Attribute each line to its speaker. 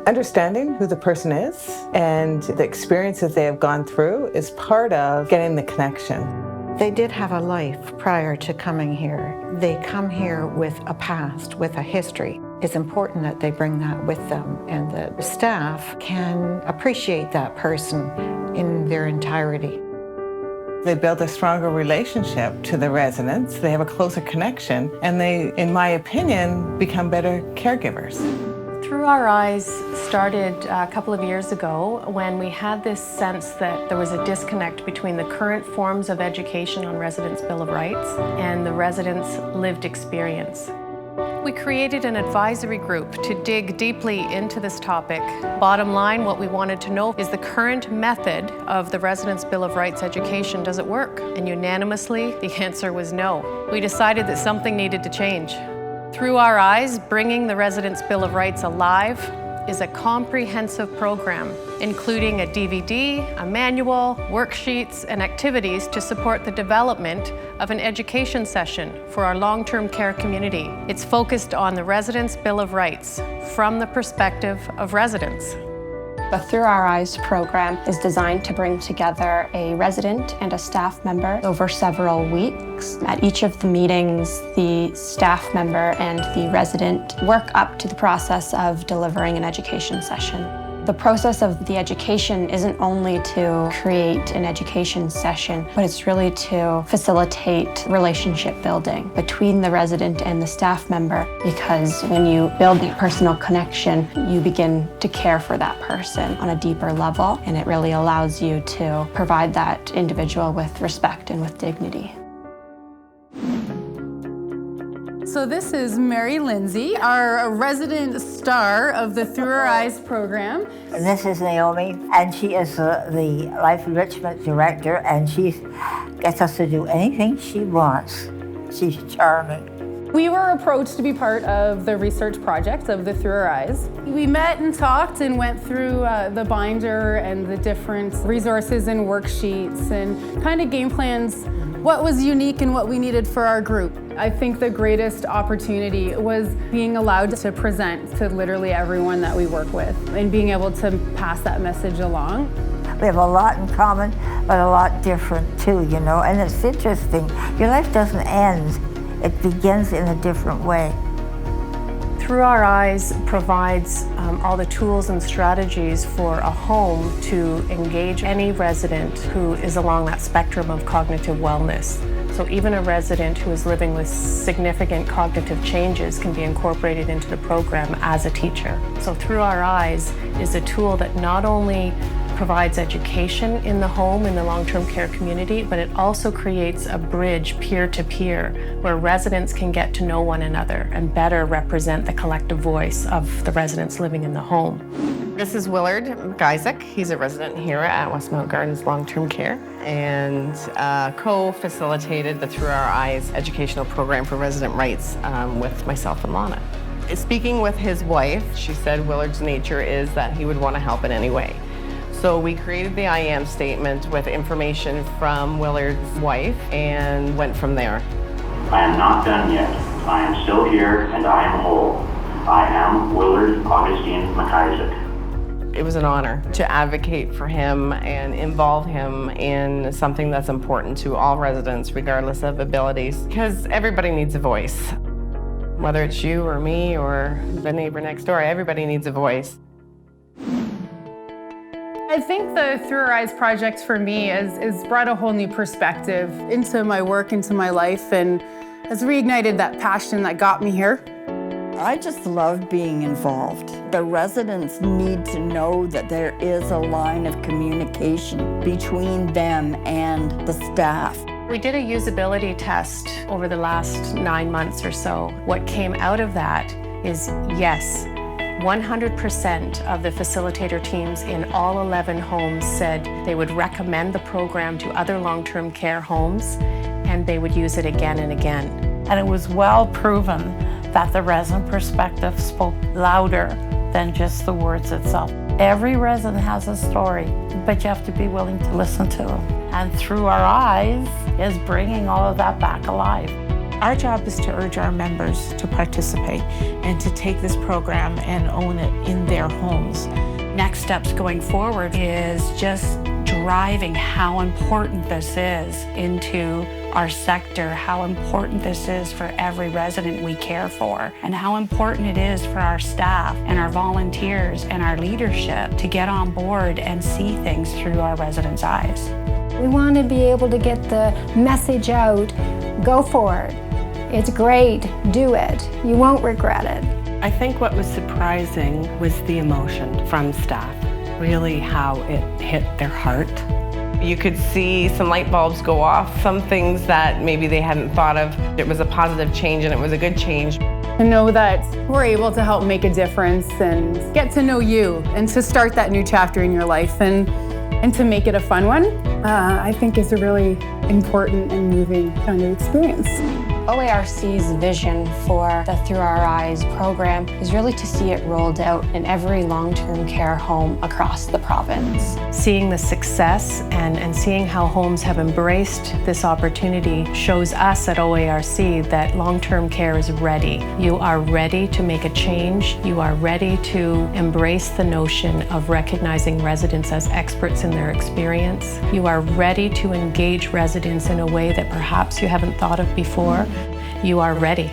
Speaker 1: Understanding who the person is and the experiences they have gone through is part of getting the connection.
Speaker 2: They did have a life prior to coming here. They come here with a past, with a history. It's important that they bring that with them, and the staff can appreciate that person in their entirety.
Speaker 1: They build a stronger relationship to the residents, they have a closer connection, and they, in my opinion, become better caregivers.
Speaker 3: Through Our Eyes started a couple of years ago when we had this sense that there was a disconnect between the current forms of education on Residents' Bill of Rights and the residents' lived experience. We created an advisory group to dig deeply into this topic. Bottom line, what we wanted to know is the current method of the Residents' Bill of Rights education, does it work? And unanimously, the answer was no. We decided that something needed to change. Through Our Eyes, Bringing the Residents' Bill of Rights Alive is a comprehensive program, including a DVD, a manual, worksheets, and activities to support the development of an education session for our long-term care community. It's focused on the Residents' Bill of Rights from the perspective of residents.
Speaker 4: The Through Our Eyes program is designed to bring together a resident and a staff member over several weeks. At each of the meetings, the staff member and the resident work up to the process of delivering an education session. The process of the education isn't only to create an education session, but it's really to facilitate relationship building between the resident and the staff member, because when you build that personal connection, you begin to care for that person on a deeper level, and it really allows you to provide that individual with respect and with dignity.
Speaker 5: So this is Mary Lindsay, our resident star of the Through Our Eyes program.
Speaker 6: And this is Naomi, and she is the Life Enrichment Director, and she gets us to do anything she wants. She's charming.
Speaker 5: We were approached to be part of the research project of the Through Our Eyes. We met and talked and went through the binder and the different resources and worksheets and kind of game plans, what was unique and what we needed for our group. I think the greatest opportunity was being allowed to present to literally everyone that we work with and being able to pass that message along.
Speaker 6: We have a lot in common, but a lot different too, you know, and it's interesting. Your life doesn't end, it begins in a different way.
Speaker 3: Through Our Eyes provides all the tools and strategies for a home to engage any resident who is along that spectrum of cognitive wellness. So even a resident who is living with significant cognitive changes can be incorporated into the program as a teacher. So Through Our Eyes is a tool that not only provides education in the home, in the long-term care community, but it also creates a bridge peer-to-peer where residents can get to know one another and better represent the collective voice of the residents living in the home.
Speaker 7: This is Willard Geisek. He's a resident here at Westmount Gardens Long-Term Care and co-facilitated the Through Our Eyes educational program for resident rights with myself and Lana. Speaking with his wife, she said Willard's nature is that he would want to help in any way. So we created the I am statement with information from Willard's wife and went from there.
Speaker 8: I am not done yet. I am still here and I am whole. I am Willard Augustine McIsaac.
Speaker 7: It was an honor to advocate for him and involve him in something that's important to all residents, regardless of abilities, because everybody needs a voice. Whether it's you or me or the neighbor next door, everybody needs a voice.
Speaker 5: I think the Through Our Eyes project for me has brought a whole new perspective into my work, into my life, and has reignited that passion that got me here.
Speaker 9: I just love being involved. The residents need to know that there is a line of communication between them and the staff.
Speaker 3: We did a usability test over the last 9 months or so. What came out of that is yes, 100% of the facilitator teams in all 11 homes said they would recommend the program to other long-term care homes and they would use it again and again.
Speaker 10: And it was well proven that the resident perspective spoke louder than just the words itself. Every resident has a story, but you have to be willing to listen to them. And Through Our Eyes is bringing all of that back alive.
Speaker 11: Our job is to urge our members to participate and to take this program and own it in their homes.
Speaker 10: Next steps going forward is just driving how important this is into our sector, how important this is for every resident we care for, and how important it is for our staff and our volunteers and our leadership to get on board and see things through our residents' eyes.
Speaker 12: We want to be able to get the message out. Go for it. It's great. Do it. You won't regret it.
Speaker 13: I think what was surprising was the emotion from staff, really how it hit their heart.
Speaker 7: You could see some light bulbs go off, some things that maybe they hadn't thought of. It was a positive change and it was a good change.
Speaker 5: To know that we're able to help make a difference and get to know you and to start that new chapter in your life and to make it a fun one, I think is a really important and moving kind of experience.
Speaker 4: OARC's vision for the Through Our Eyes program is really to see it rolled out in every long-term care home across the province.
Speaker 3: Seeing the success and seeing how homes have embraced this opportunity shows us at OARC that long-term care is ready. You are ready to make a change. You are ready to embrace the notion of recognizing residents as experts in their experience. You are ready to engage residents in a way that perhaps you haven't thought of before. You are ready.